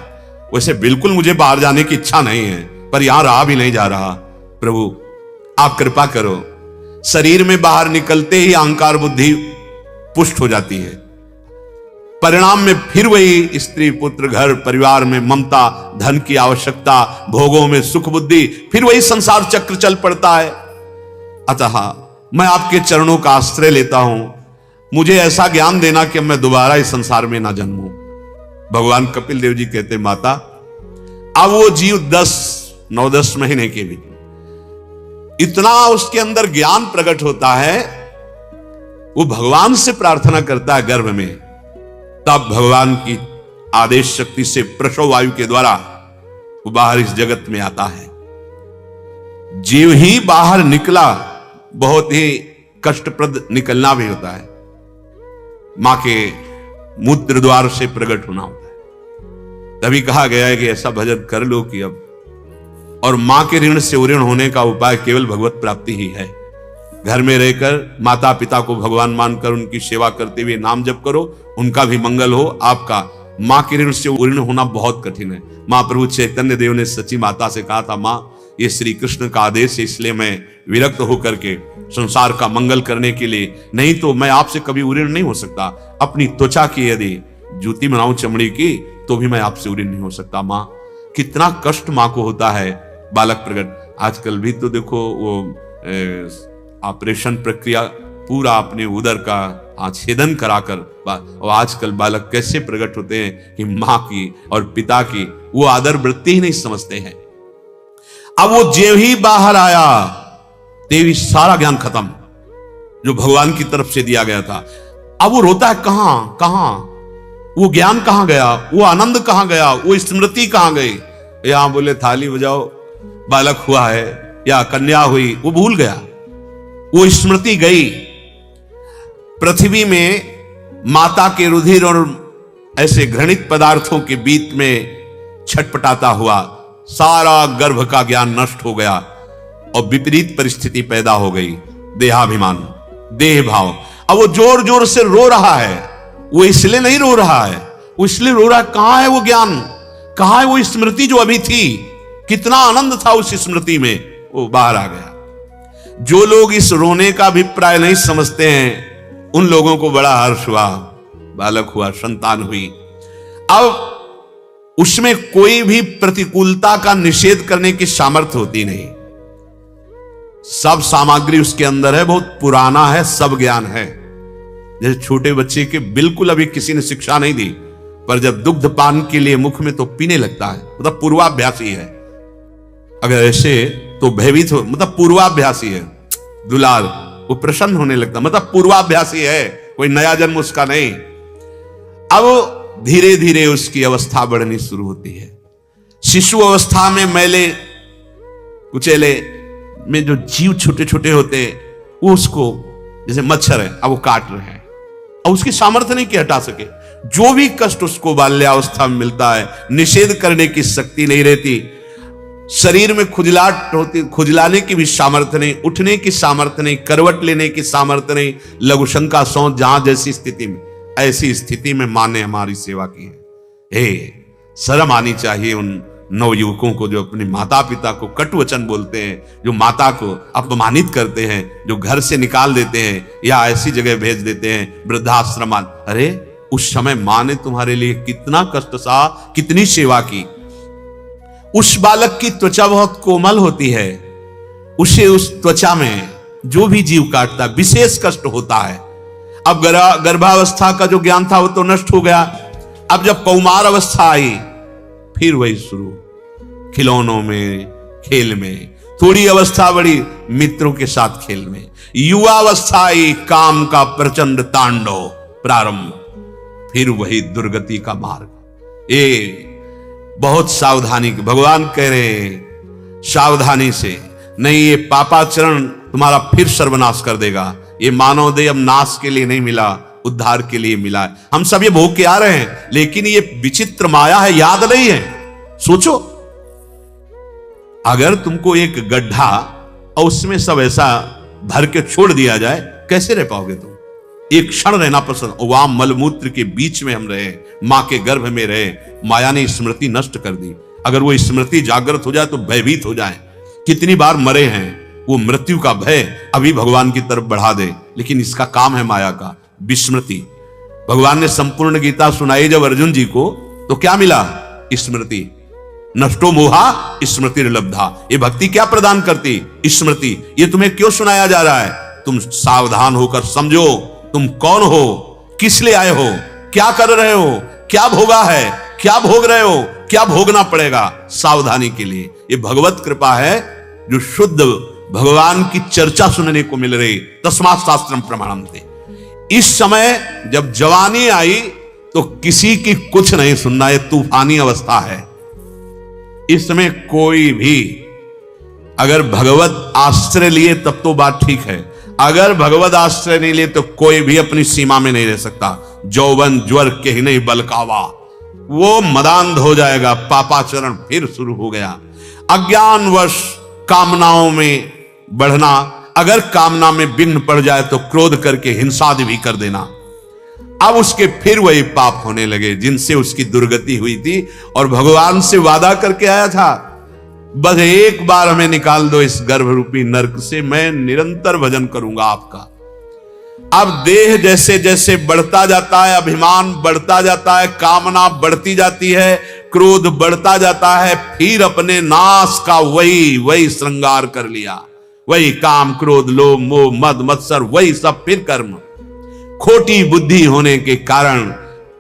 वैसे बिल्कुल मुझे बाहर जाने की इच्छा नहीं है, पर यहां रहा भी नहीं जा रहा। प्रभु आप कृपा करो। शरीर में बाहर निकलते ही अहंकार बुद्धि पुष्ट हो जाती है, परिणाम में फिर वही स्त्री पुत्र घर परिवार में ममता, धन की आवश्यकता, भोगों में सुख बुद्धि, फिर वही संसार चक्र चल पड़ता है। अतः मैं आपके चरणों का आश्रय लेता हूं, मुझे ऐसा ज्ञान देना कि मैं दोबारा इस संसार में ना जन्मूं। भगवान कपिल देव जी कहते, माता अब वो जीव 9-10 महीने के भी इतना उसके अंदर ज्ञान प्रकट होता है, वो भगवान से प्रार्थना करता है गर्भ में, तब भगवान की आदेश शक्ति से प्रसव वायु के द्वारा वो बाहर इस जगत में आता है। जीव ही बाहर निकला, बहुत ही कष्टप्रद निकलना भी होता है। मां के मूत्र द्वार से प्रकट होना होता है। तभी कहा गया है कि ऐसा भजन कर लो कि अब, और मां के ऋण से उऋण होने का उपाय केवल भगवत प्राप्ति ही है। घर में रहकर माता पिता को भगवान मानकर उनकी सेवा करते हुए नाम जप करो, उनका भी मंगल हो, आपका। मां के ऋण से उऋण होना बहुत कठिन है। महाप्रभु चैतन्य देव ने सच्ची माता से कहा था, मां ये श्री कृष्ण का आदेश है, इसलिए मैं विरक्त होकर के संसार का मंगल करने के लिए, नहीं तो मैं आपसे कभी उऋण नहीं हो सकता। अपनी त्वचा की यदि जूती बनाऊं चमड़ी की, तो भी मैं आपसे उऋण नहीं हो सकता। मां, कितना कष्ट मां को होता है बालक प्रकट। आजकल भी तो देखो वो ऑपरेशन प्रक्रिया पूरा अपने उदर का छेदन कराकर, और आजकल बालक कैसे प्रकट होते हैं कि मां की और पिता की वो आदर वृत्ति ही नहीं समझते हैं। अब वो जेव ही बाहर आया, तेवी सारा ज्ञान खत्म जो भगवान की तरफ से दिया गया था। अब वो रोता है, कहां वो ज्ञान कहां गया, वो आनंद कहां गया, वो स्मृति कहां गई। यहां बोले थाली बजाओ, बालक हुआ है या कन्या हुई, वो भूल गया, वो स्मृति गई। पृथ्वी में माता के रुधिर और ऐसे घृणित पदार्थों के बीच में छटपटाता हुआ सारा गर्भ का ज्ञान नष्ट हो गया और विपरीत परिस्थिति पैदा हो गई। देहाभिमान, देह भाव। अब वो जोर जोर से रो रहा है। वो इसलिए नहीं रो रहा है, वो इसलिए रो रहा है, कहां है वो ज्ञान, कहां है वो स्मृति जो अभी थी, कितना आनंद था उस स्मृति में, वो बाहर आ गया। जो लोग इस रोने का अभिप्राय नहीं समझते हैं, उन लोगों को बड़ा हर्ष हुआ, बालक हुआ, संतान हुई। अब उसमें कोई भी प्रतिकूलता का निषेध करने की सामर्थ्य होती नहीं। सब सामग्री उसके अंदर है, बहुत पुराना है, सब ज्ञान है। जैसे छोटे बच्चे के बिल्कुल अभी किसी ने शिक्षा नहीं दी, पर जब दुग्ध पान के लिए मुख में तो पीने लगता है, मतलब पूर्वाभ्यासी है। अगर ऐसे तो भयभीत हो, मतलब पूर्वाभ्यासी है। दुलार, वो प्रसन्न होने लगता, मतलब पूर्वाभ्यासी है, कोई नया जन्म उसका नहीं। अब धीरे धीरे उसकी अवस्था बढ़नी शुरू होती है। शिशु अवस्था में मैले कुचेले में जो जीव छोटे छोटे होते, वो उसको, जैसे मच्छर है, अब वो काट रहे हैं, अब उसकी सामर्थ्य नहीं कि हटा सके। जो भी कष्ट उसको बाल्यावस्था में मिलता है, निषेध करने की शक्ति नहीं रहती, शरीर में खुजलाहट होती, खुजलाने की भी सामर्थ्य नहीं, उठने की सामर्थ्य नहीं, करवट लेने की सामर्थ्य नहीं, लघुशंका सौंध जहां जैसी स्थिति में, ऐसी स्थिति में मां ने हमारी सेवा की है। हे, शर्म आनी चाहिए उन नवयुवकों को जो अपने माता पिता को कट वचन बोलते हैं, जो माता को अपमानित करते हैं, जो घर से निकाल देते हैं या ऐसी जगह भेज देते हैं वृद्धाश्रम। अरे उस समय मां ने तुम्हारे लिए कितना कष्ट सहा, कितनी सेवा की। उस बालक की त्वचा बहुत कोमल होती है, उसे उस त्वचा में जो भी जीव काटता विशेष कष्ट होता है। अब गर्भावस्था का जो ज्ञान था वो तो नष्ट हो गया। अब जब कौमार अवस्था आई, फिर वही शुरू, खिलौनों में, खेल में, थोड़ी अवस्था बढ़ी मित्रों के साथ खेल में, युवा अवस्था आई, काम का प्रचंड तांडव प्रारंभ, फिर वही दुर्गति का मार्ग। ये बहुत सावधानी, भगवान कह रहे हैं सावधानी से, नहीं ये पापाचरण तुम्हारा फिर सर्वनाश कर देगा। ये मानव देह अब नाश के लिए नहीं मिला, उद्धार के लिए मिला है। हम सब ये भोग के आ रहे हैं, लेकिन ये विचित्र माया है, याद नहीं है। सोचो, अगर तुमको एक गड्ढा और उसमें सब ऐसा भर के छोड़ दिया जाए, कैसे रह पाओगे तुम? एक क्षण रहना पसंद, वहां मलमूत्र के बीच में हम रहे, मां के गर्भ में रहे, माया ने स्मृति नष्ट कर दी। अगर वो स्मृति जागृत हो जाए तो भयभीत हो जाए। कितनी बार मरे हैं, वो मृत्यु का भय अभी भगवान की तरफ बढ़ा दे, लेकिन इसका काम है माया का विस्मृति। भगवान ने संपूर्ण गीता सुनाई जब अर्जुन जी को, तो क्या मिला? स्मृति। नष्टो मोहा स्मृति लब्धा। ये भक्ति क्या प्रदान करती? स्मृति। ये तुम्हें क्यों सुनाया जा रहा है? तुम सावधान होकर समझो, तुम कौन हो, किस लिए आए हो, क्या कर रहे हो, क्या भोगा है, क्या भोग रहे हो, क्या भोगना पड़ेगा, सावधानी के लिए। ये भगवत कृपा है जो शुद्ध भगवान की चर्चा सुनने को मिल रही। तस्मात् शास्त्रम प्रमाणम थे। इस समय जब जवानी आई तो किसी की कुछ नहीं सुनना, ये तूफानी अवस्था है। इस समय कोई भी अगर भगवत आश्रय लिए तब तो बात ठीक है, अगर भगवत आश्रय नहीं लिए तो कोई भी अपनी सीमा में नहीं रह सकता। जौवन ज्वर के ही नहीं बलकावा, वो मदांध हो जाएगा। पापाचरण फिर शुरू हो गया। अज्ञानवश कामनाओं में बढ़ना, अगर कामना में विघ्न पड़ जाए तो क्रोध करके हिंसा भी कर देना। अब उसके फिर वही पाप होने लगे जिनसे उसकी दुर्गति हुई थी, और भगवान से वादा करके आया था, बस एक बार हमें निकाल दो इस गर्भ रूपी नरक से, मैं निरंतर भजन करूंगा आपका। अब देह जैसे जैसे बढ़ता जाता है, अभिमान बढ़ता जाता है, कामना बढ़ती जाती है, क्रोध बढ़ता जाता है, फिर अपने नाश का वही श्रृंगार कर लिया। वही काम, क्रोध, लोभ, मोह, मद, मत्सर, वही सब फिर कर्म। खोटी बुद्धि होने के कारण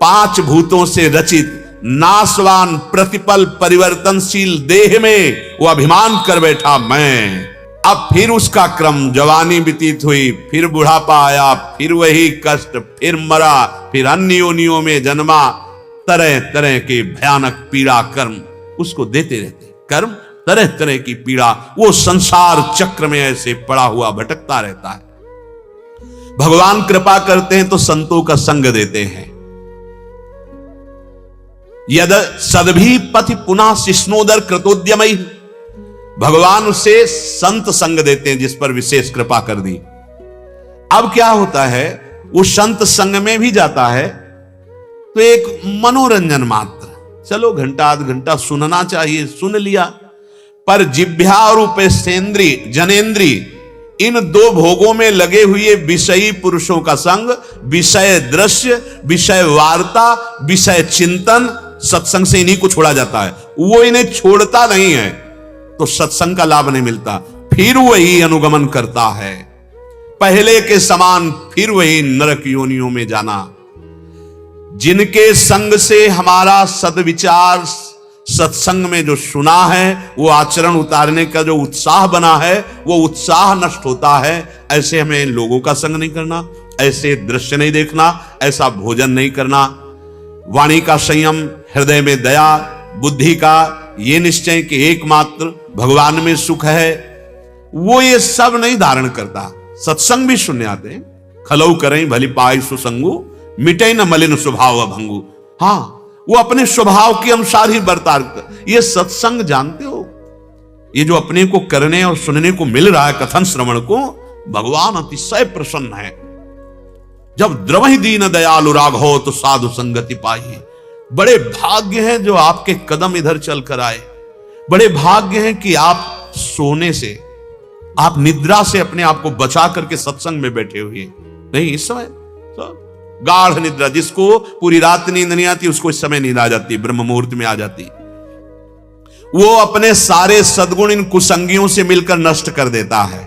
5 भूतों से रचित नाशवान प्रतिपल परिवर्तनशील देह में वो अभिमान कर बैठा मैं। अब फिर उसका क्रम, जवानी व्यतीत हुई, फिर बुढ़ापा आया, फिर वही कष्ट, फिर मरा, फिर अन्य योनियों में जन्मा। तरह तरह के भयानक पीड़ा कर्म उसको देते रहते, कर्म तरह तरह की पीड़ा, वो संसार चक्र में ऐसे पड़ा हुआ भटकता रहता है। भगवान कृपा करते हैं तो संतों का संग देते हैं। यद सदभी पथि पुनः शिष्णोदर कृतोद्यमई। भगवान उसे संत संग देते हैं जिस पर विशेष कृपा कर दी। अब क्या होता है, वो संत संग में भी जाता है तो एक मनोरंजन मात्र, चलो घंटा आध घंटा सुनना चाहिए, सुन लिया। पर जिह्वा और उपेन्द्री जनेन्द्री, इन 2 भोगों में लगे हुए विषयी पुरुषों का संग, विषय दृश्य, विषय वार्ता, विषय चिंतन, सत्संग से इन्हीं को छोड़ा जाता है। वो इन्हें छोड़ता नहीं है तो सत्संग का लाभ नहीं मिलता। फिर वही अनुगमन करता है, पहले के समान फिर वही नरक योनियों में जाना। जिनके संग से हमारा सद्विचार सत्संग में जो सुना है, वो आचरण उतारने का जो उत्साह बना है, वो उत्साह नष्ट होता है। ऐसे हमें लोगों का संग नहीं करना, ऐसे दृश्य नहीं देखना, ऐसा भोजन नहीं करना। वाणी का संयम, हृदय में दया, बुद्धि का ये निश्चय कि एकमात्र भगवान में सुख है, वो ये सब नहीं धारण करता। सत्संग भी सुनने आते हैं। खलऊ करें भली पाई सुसंगु, मिटे न मलिन स्वभाव भंगु। हाँ, वो अपने स्वभाव के अनुसार ही बर्ताव कर। ये सत्संग जानते हो, ये जो अपने को करने और सुनने को मिल रहा है कथन श्रवण को, भगवान अतिशय प्रसन्न है। जब द्रवहि दीन दयालु राघव तो साधु संगति पाई। बड़े भाग्य हैं जो आपके कदम इधर चल कर आए। बड़े भाग्य हैं कि आप सोने से, आप निद्रा से अपने आप को बचा करके सत्संग में बैठे हुए। नहीं, इस समय तो गाढ़ निद्रा, जिसको पूरी रात नींद नहीं आती उसको इस समय नींद आ जाती, ब्रह्म मुहूर्त में आ जाती। वो अपने सारे सद्गुण इन कुसंगियों से मिलकर नष्ट कर देता है।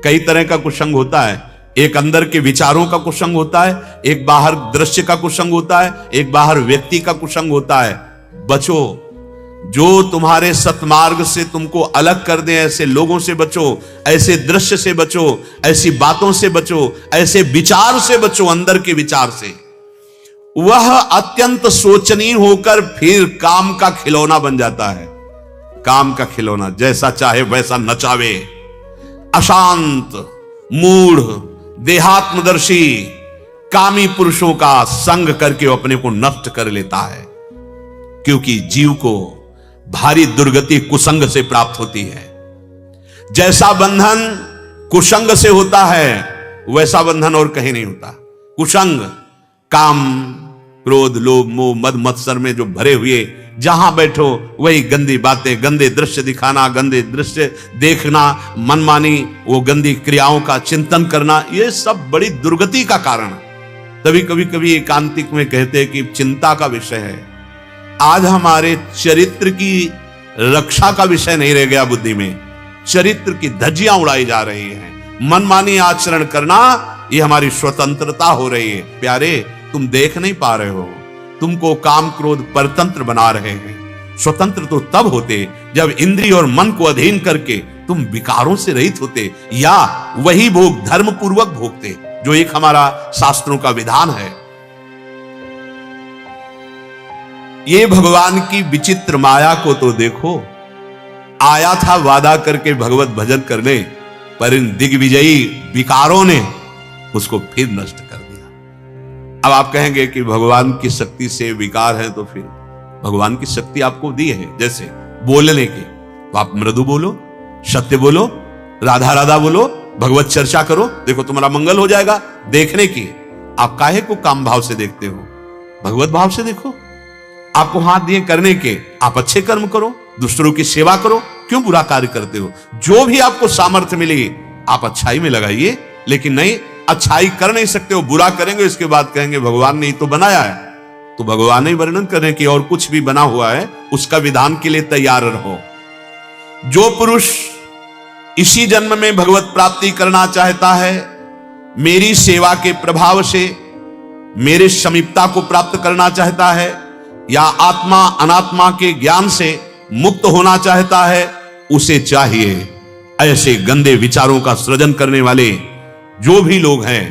कई तरह का कुसंग होता है। एक अंदर के विचारों का कुसंग होता है, एक बाहर दृश्य का कुसंग होता है, एक बाहर व्यक्ति का कुसंग होता है। बचो, जो तुम्हारे सतमार्ग से तुमको अलग कर दे, ऐसे लोगों से बचो, ऐसे दृश्य से बचो, ऐसी बातों से बचो, ऐसे विचार से बचो, अंदर के विचार से। वह अत्यंत शोचनीय होकर फिर काम का खिलौना बन जाता है। काम का खिलौना, जैसा चाहे वैसा नचावे, अशांत, मूढ़, देहात्मदर्शी, कामी पुरुषों का संग करके अपने को नष्ट कर लेता है। क्योंकि जीव को भारी दुर्गति कुसंग से प्राप्त होती है। जैसा बंधन कुसंग से होता है, वैसा बंधन और कहीं नहीं होता। कुसंग काम, क्रोध, लोभ, मोह, मद मत्सर में जो भरे हुए, जहां बैठो वही गंदी बातें, गंदे दृश्य दिखाना, गंदे दृश्य देखना, मनमानी वो गंदी क्रियाओं का चिंतन करना, ये सब बड़ी दुर्गति का कारण है। तभी कभी एकांतिक में कहते हैं कि चिंता का विषय है। आज हमारे चरित्र की रक्षा का विषय नहीं रह गया बुद्धि में। चरित्र की धज्जियां उड़ाई जा रही हैं। मनमानी आचरण करना, ये हमारी स्वतंत्रता हो रही है। प्यारे, तुम देख नहीं पा रहे हो, तुमको काम क्रोध परतंत्र बना रहे हैं। स्वतंत्र तो तब होते जब इंद्रिय और मन को अधीन करके तुम विकारों से रहित होते, या वही भोग धर्म पूर्वक भोगते, जो एक हमारा शास्त्रों का विधान है। ये भगवान की विचित्र माया को तो देखो। आया था वादा करके भगवत भजन करने, पर इन दिग्विजयी विकारों ने उसको फिर नष्ट कर दिया। अब आप कहेंगे कि भगवान की शक्ति से विकार है, तो फिर भगवान की शक्ति आपको दी है, जैसे बोलने की, तो आप मृदु बोलो, सत्य बोलो, राधा राधा बोलो, भगवत चर्चा करो, देखो तुम्हारा मंगल हो जाएगा। देखने की, आप काहे को काम भाव से देखते हो? भगवत भाव से देखो। आपको हाथ दिए करने के, आप अच्छे कर्म करो, दूसरों की सेवा करो, क्यों बुरा कार्य करते हो? जो भी आपको सामर्थ्य मिलेगी आप अच्छाई में लगाइए, लेकिन नहीं, अच्छाई कर नहीं सकते हो, बुरा करेंगे, इसके बाद कहेंगे भगवान ने ही तो बनाया है। तो भगवान ने वर्णन करने की और कुछ भी बना हुआ है, उसका विधान के लिए तैयार रहो। जो पुरुष इसी जन्म में भगवत प्राप्ति करना चाहता है, मेरी सेवा के प्रभाव से मेरे समीपता को प्राप्त करना चाहता है, या आत्मा अनात्मा के ज्ञान से मुक्त होना चाहता है, उसे चाहिए ऐसे गंदे विचारों का सृजन करने वाले जो भी लोग हैं,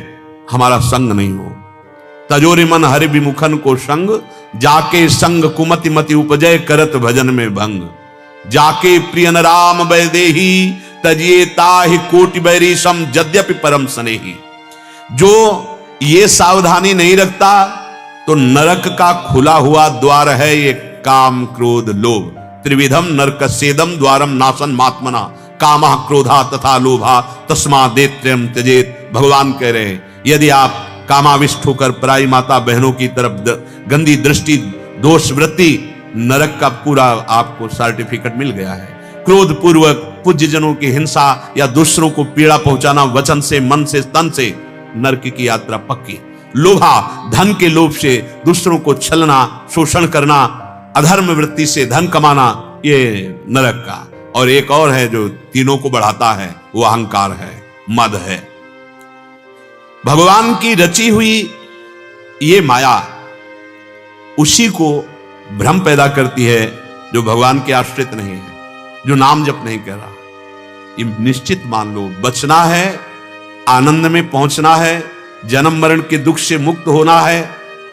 हमारा संग नहीं हो। तजोरे मन हरि विमुखन को संग, जाके संग कुमति मति उपजय करत भजन में भंग। जाके प्रियन राम वैदेही, तजिए ताहि कोटि बैरी सम यद्यपि परम स्नेही। जो ये सावधानी नहीं रखता, तो नरक का खुला हुआ द्वार है ये काम क्रोध लोभ। त्रिविधम नरकस्येदम द्वारम नासन मात्मना, कामः क्रोधा तथा लोभा तस्मादेत्रयम् त्यजेत। भगवान कह रहे हैं, यदि आप कामाविष्ट होकर पराई माता बहनों की तरफ गंदी दृष्टि, दोष वृत्ति, नरक का पूरा आपको सर्टिफिकेट मिल गया है। क्रोध पूर्वक पूज्य जनों की हिंसा या दूसरों को पीड़ा पहुंचाना, वचन से, मन से, तन से, नरक की यात्रा पक्की। लोभा, धन के लोभ से दूसरों को छलना, शोषण करना, अधर्म वृत्ति से धन कमाना, ये नरक का। और एक और है जो तीनों को बढ़ाता है, वो अहंकार है, मद है। भगवान की रची हुई ये माया उसी को भ्रम पैदा करती है जो भगवान के आश्रित नहीं है, जो नाम जप नहीं कर रहा। ये निश्चित मान लो, बचना है, आनंद में पहुंचना है, जन्म मरण के दुख से मुक्त होना है,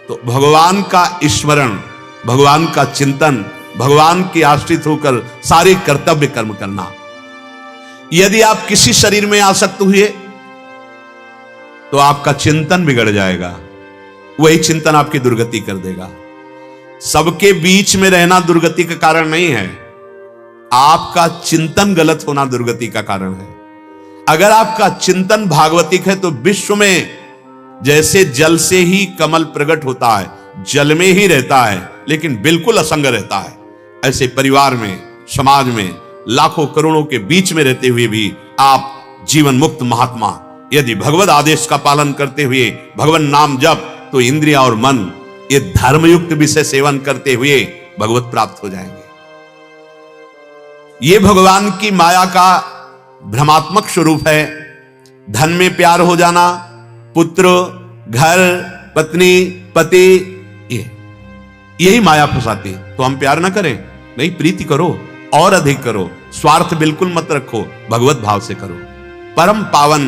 तो भगवान का स्मरण, भगवान का चिंतन, भगवान के आश्रित होकर सारे कर्तव्य कर्म करना। यदि आप किसी शरीर में आसक्त हुए, तो आपका चिंतन बिगड़ जाएगा, वही चिंतन आपकी दुर्गति कर देगा। सबके बीच में रहना दुर्गति का कारण नहीं है, आपका चिंतन गलत होना दुर्गति का कारण है। अगर आपका चिंतन भागवतिक है तो विश्व में जैसे जल से ही कमल प्रकट होता है, जल में ही रहता है लेकिन बिल्कुल असंग रहता है, ऐसे परिवार में, समाज में लाखों करोड़ों के बीच में रहते हुए भी आप जीवन मुक्त महात्मा, यदि भगवत आदेश का पालन करते हुए भगवान नाम जप, तो इंद्रिया और मन ये धर्मयुक्त विषय सेवन करते हुए भगवत प्राप्त हो जाएंगे। ये भगवान की माया का भ्रमात्मक स्वरूप है। धन में प्यार हो जाना, पुत्र, घर, पत्नी, पति, यही माया फंसाती। तो हम प्यार ना करें, नहीं, प्रीति करो और अधिक करो, स्वार्थ बिल्कुल मत रखो, भगवत भाव से करो। परम पावन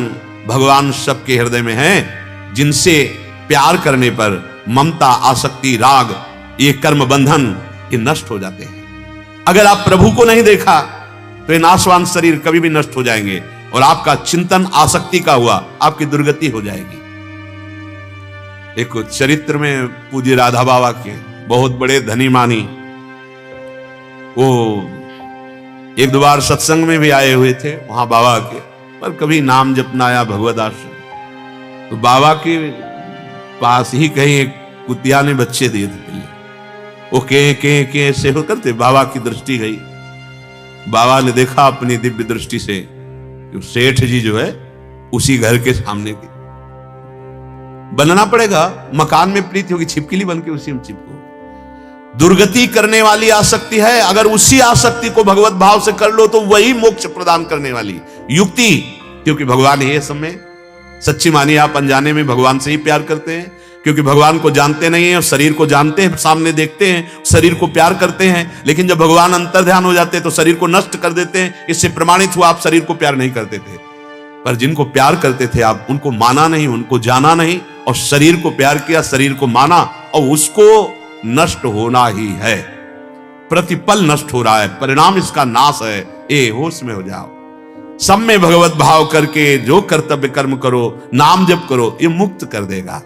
भगवान सबके हृदय में हैं, जिनसे प्यार करने पर ममता, आसक्ति, राग, ये कर्म बंधन ये नष्ट हो जाते हैं। अगर आप प्रभु को नहीं देखा तो ये नाशवान शरीर कभी भी नष्ट हो जाएंगे और आपका चिंतन आसक्ति का हुआ, आपकी दुर्गति हो जाएगी। एक चरित्र में पूज्य राधा बाबा के बहुत बड़े धनी मानी, वो एक दो बार सत्संग में भी आए हुए थे वहां बाबा के, पर कभी नाम जपना आया भगवत आश्रम। तो बाबा के पास ही कहीं एक कुतिया ने बच्चे दिए थे, वो के ऐसे हो करते, बाबा की दृष्टि गई। बाबा ने देखा अपनी दिव्य दृष्टि से, सेठ जी जो है उसी घर के सामने के, बनना पड़ेगा, मकान में प्रीति होगी, छिपकली बन के उसी में चिपको। दुर्गति करने वाली आसक्ति है, अगर उसी आसक्ति को भगवत भाव से कर लो तो वही मोक्ष प्रदान करने वाली युक्ति, क्योंकि भगवान ही है सब में। सच्ची मानिए आप अनजाने में भगवान से ही प्यार करते हैं, क्योंकि भगवान को जानते नहीं है और शरीर को जानते हैं, सामने देखते हैं, शरीर को प्यार करते हैं, लेकिन जब भगवान अंतर ध्यान हो जाते हैं तो शरीर को नष्ट कर देते हैं। इससे प्रमाणित हुआ आप शरीर को प्यार नहीं करते थे, पर जिनको प्यार करते थे आप उनको माना नहीं, उनको जाना नहीं, और शरीर को प्यार किया, शरीर को माना, और उसको नष्ट होना ही है, प्रतिपल नष्ट हो रहा है, परिणाम इसका नाश है। ए होश में हो जाओ, सब में भगवत भाव करके जो कर्तव्य कर्म करो, नाम जप करो, ये मुक्त कर देगा।